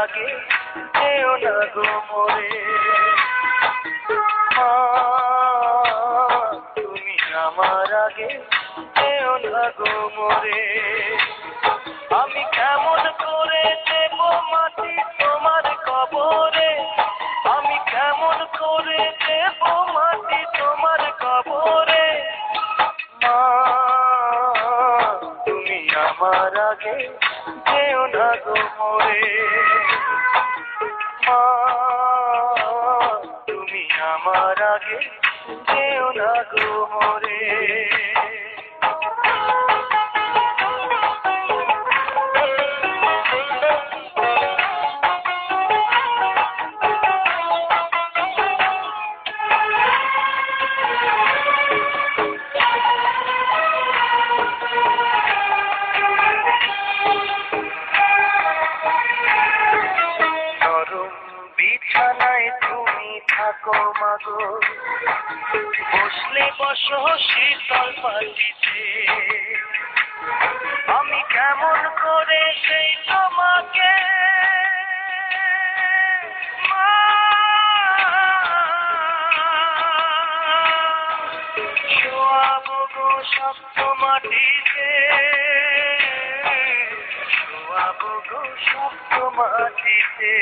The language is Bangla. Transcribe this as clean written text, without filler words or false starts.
আগে যেও না গো মোরে। মা তুমি আমার আগে যেও না গো মোরে। আমি কেমন করে দেব মাটি তোমার কবরে, আমি কেমন করে দেব মাটি তোমার কবরে। মা তুমি আমার আগে যেও না গো মোরে। মা তুমি আমার আগে যেও না গো মোরে। বিছানায় তুমি থাকো মাগো, বসলে বসো শীতল মাটিতে। আমি কেমন করে সেই তোমাকে শোয়াবো গো শক্ত মাটিতে, শোয়াবো গো শক্ত মাটিতে।